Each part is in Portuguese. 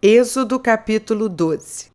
Êxodo capítulo 12.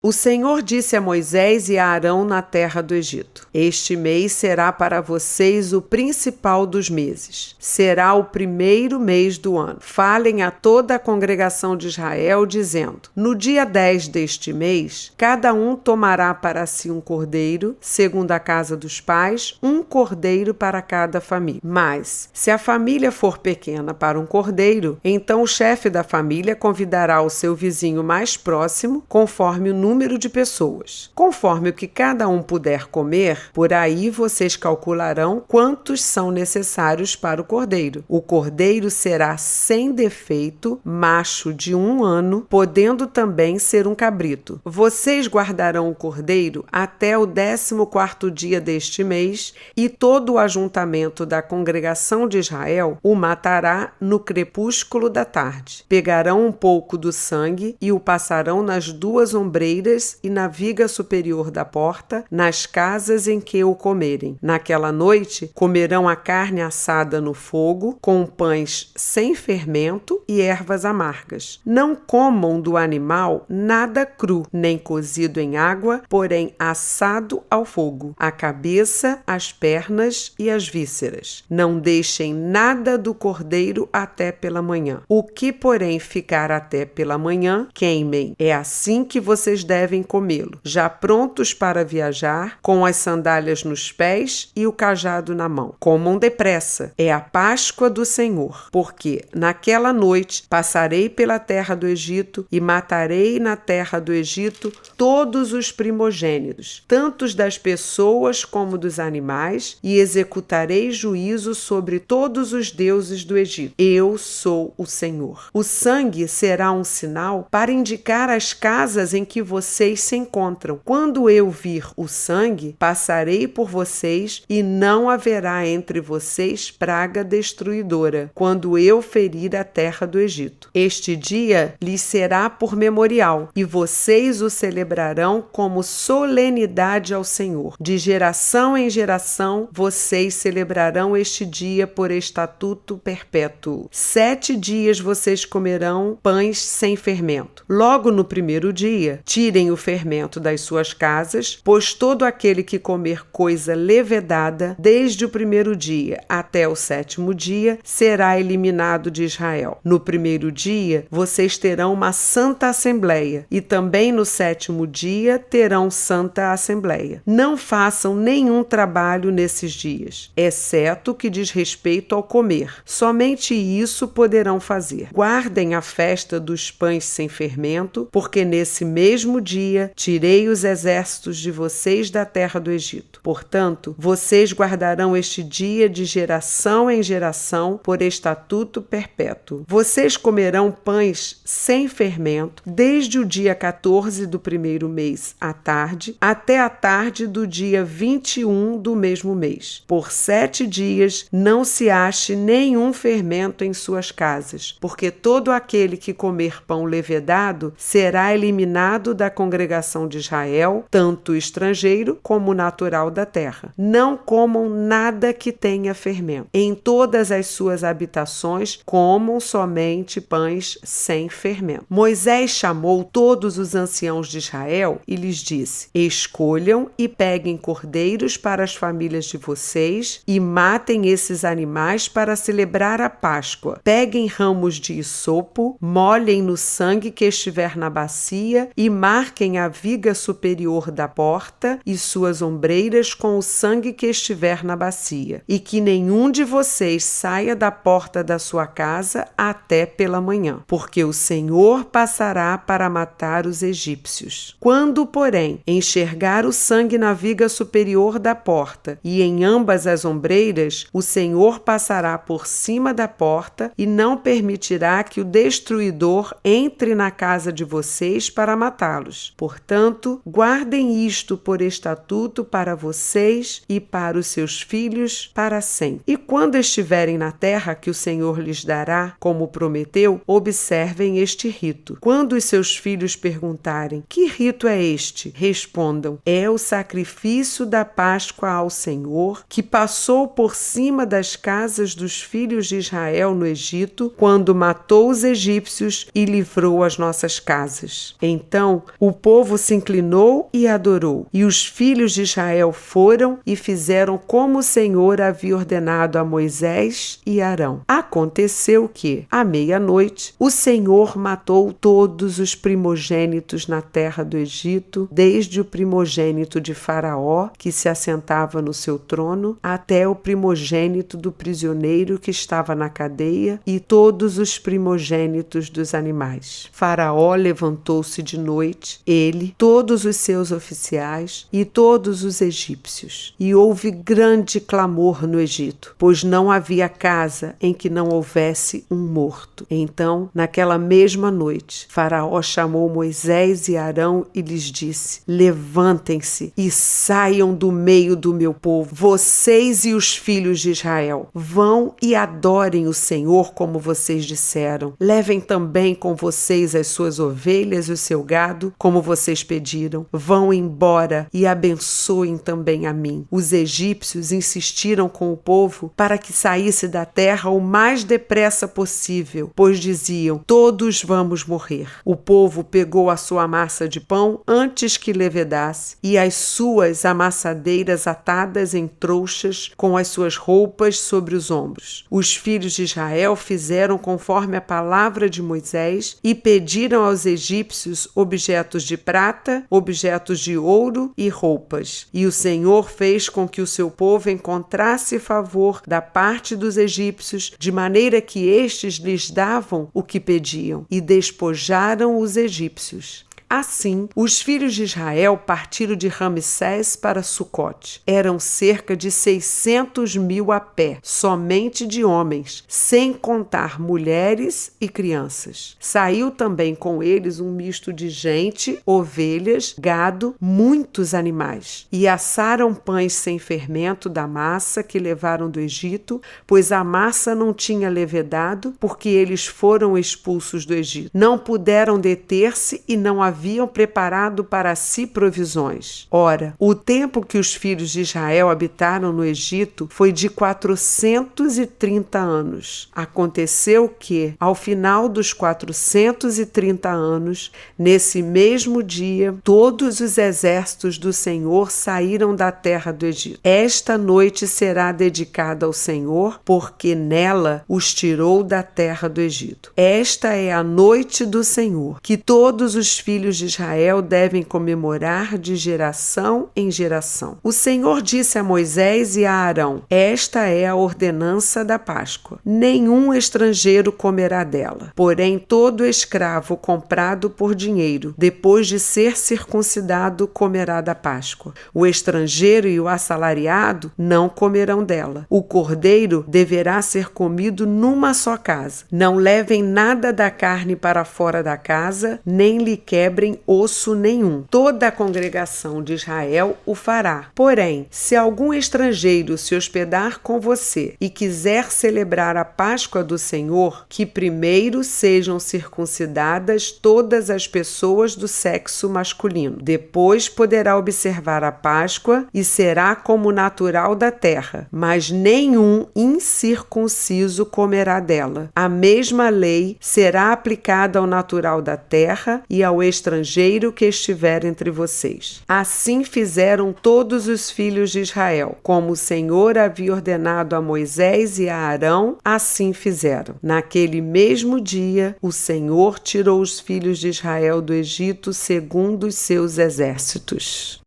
O Senhor disse a Moisés e a Arão na terra do Egito: Este mês será para vocês o principal dos meses. Será o primeiro mês do ano. Falem a toda a congregação de Israel, dizendo: No dia 10 deste mês, cada um tomará para si um cordeiro, segundo a casa dos pais, um cordeiro para cada família. Mas, se a família for pequena para um cordeiro, então o chefe da família convidará o seu vizinho mais próximo, conforme o número de pessoas. Conforme o que cada um puder comer, por aí vocês calcularão quantos são necessários para o cordeiro. O cordeiro será sem defeito, macho de 1 ano, podendo também ser um cabrito. Vocês guardarão o cordeiro até o 14º dia deste mês, e todo o ajuntamento da congregação de Israel o matará no crepúsculo da tarde. Pegarão um pouco do sangue e o passarão nas 2 ombreiras e na viga superior da porta, nas casas em que o comerem. Naquela noite, comerão a carne assada no fogo, com pães sem fermento e ervas amargas. Não comam do animal nada cru, nem cozido em água, porém assado ao fogo, a cabeça, as pernas e as vísceras. Não deixem nada do cordeiro até pela manhã. O que, porém, ficar até pela manhã, queimem. É assim que vocês devem comê-lo, já prontos para viajar, com as sandálias nos pés e o cajado na mão. Comam depressa, é a Páscoa do Senhor, porque naquela noite passarei pela terra do Egito e matarei na terra do Egito todos os primogênitos, tanto das pessoas como dos animais, e executarei juízo sobre todos os deuses do Egito. Eu sou o Senhor. O sangue será um sinal para indicar as casas em que vocês se encontram. Quando eu vir o sangue, passarei por vocês e não haverá entre vocês praga destruidora, quando eu ferir a terra do Egito. Este dia lhes será por memorial, e vocês o celebrarão como solenidade ao Senhor. De geração em geração, vocês celebrarão este dia por estatuto perpétuo. 7 dias vocês comerão pães sem fermento. Logo no primeiro dia, tirem o fermento das suas casas, pois todo aquele que comer coisa levedada, desde o primeiro dia até o 7º dia, será eliminado de Israel. No primeiro dia, vocês terão uma santa assembleia, e também no 7º dia terão santa assembleia. Não façam nenhum trabalho nesses dias, exceto o que diz respeito ao comer. Somente isso poderão fazer. Guardem a festa dos pães sem fermento, porque nesse mesmo dia tirei os exércitos de vocês da terra do Egito. Portanto, vocês guardarão este dia de geração em geração por estatuto perpétuo. Vocês comerão pães sem fermento desde o dia 14 do primeiro mês à tarde até a tarde do dia 21 do mesmo mês. Por 7 dias não se ache nenhum fermento em suas casas, porque todo aquele que comer pão levedado será eliminado da congregação de Israel, tanto estrangeiro como natural da terra. Não comam nada que tenha fermento. Em todas as suas habitações, comam somente pães sem fermento. Moisés chamou todos os anciãos de Israel e lhes disse: Escolham e peguem cordeiros para as famílias de vocês e matem esses animais para celebrar a Páscoa. Peguem ramos de hisopo, molhem no sangue que estiver na bacia e marquem a viga superior da porta e suas ombreiras com o sangue que estiver na bacia, e que nenhum de vocês saia da porta da sua casa até pela manhã, porque o Senhor passará para matar os egípcios. Quando, porém, enxergar o sangue na viga superior da porta e em ambas as ombreiras, o Senhor passará por cima da porta e não permitirá que o destruidor entre na casa de vocês para matá-los. matá-los. Portanto, guardem isto por estatuto para vocês e para os seus filhos para sempre. E quando estiverem na terra que o Senhor lhes dará, como prometeu, observem este rito. Quando os seus filhos perguntarem: que rito é este? Respondam: é o sacrifício da Páscoa ao Senhor, que passou por cima das casas dos filhos de Israel no Egito, quando matou os egípcios e livrou as nossas casas. Então o povo se inclinou e adorou, e os filhos de Israel foram e fizeram como o Senhor havia ordenado a Moisés e Arão. Aconteceu que, à meia-noite, o Senhor matou todos os primogênitos na terra do Egito, desde o primogênito de Faraó, que se assentava no seu trono, até o primogênito do prisioneiro que estava na cadeia, e todos os primogênitos dos animais. Faraó levantou-se de noite, ele, todos os seus oficiais e todos os egípcios. E houve grande clamor no Egito, pois não havia casa em que não houvesse um morto. Então, naquela mesma noite, Faraó chamou Moisés e Arão e lhes disse: levantem-se e saiam do meio do meu povo, vocês e os filhos de Israel. Vão e adorem o Senhor como vocês disseram. Levem também com vocês as suas ovelhas e o seu gado, como vocês pediram. Vão embora e abençoem também a mim. Os egípcios insistiram com o povo para que saísse da terra o mais depressa possível, pois diziam: todos vamos morrer. O povo pegou a sua massa de pão antes que levedasse, e as suas amassadeiras atadas em trouxas, com as suas roupas sobre os ombros. Os filhos de Israel fizeram conforme a palavra de Moisés e pediram aos egípcios objetos de prata, objetos de ouro e roupas. E o Senhor fez com que o seu povo encontrasse favor da parte dos egípcios, de maneira que estes lhes davam o que pediam, e despojaram os egípcios. Assim, os filhos de Israel partiram de Ramsés para Sucote. Eram cerca de 600.000 a pé, somente de homens, sem contar mulheres e crianças. Saiu também com eles um misto de gente, ovelhas, gado, muitos animais. E assaram pães sem fermento da massa que levaram do Egito, pois a massa não tinha levedado, porque eles foram expulsos do Egito. Não puderam deter-se e não haviam preparado para si provisões. Ora, o tempo que os filhos de Israel habitaram no Egito foi de 430 anos. Aconteceu que, ao final dos 430 anos, nesse mesmo dia, todos os exércitos do Senhor saíram da terra do Egito. Esta noite será dedicada ao Senhor, porque nela os tirou da terra do Egito. Esta é a noite do Senhor, que todos os filhos de Israel devem comemorar de geração em geração. O Senhor disse a Moisés e a Arão: esta é a ordenança da Páscoa. Nenhum estrangeiro comerá dela. Porém, todo escravo comprado por dinheiro, depois de ser circuncidado, comerá da Páscoa. O estrangeiro e o assalariado não comerão dela. O cordeiro deverá ser comido numa só casa. Não levem nada da carne para fora da casa, nem lhe quebrem osso nenhum. Toda a congregação de Israel o fará. Porém, se algum estrangeiro se hospedar com você e quiser celebrar a Páscoa do Senhor, que primeiro sejam circuncidadas todas as pessoas do sexo masculino. Depois poderá observar a Páscoa e será como natural da terra, mas nenhum incircunciso comerá dela. A mesma lei será aplicada ao natural da terra e ao estrangeiro que estiver entre vocês. Assim fizeram todos os filhos de Israel. Como o Senhor havia ordenado a Moisés e a Arão, assim fizeram. Naquele mesmo dia, o Senhor tirou os filhos de Israel do Egito segundo os seus exércitos.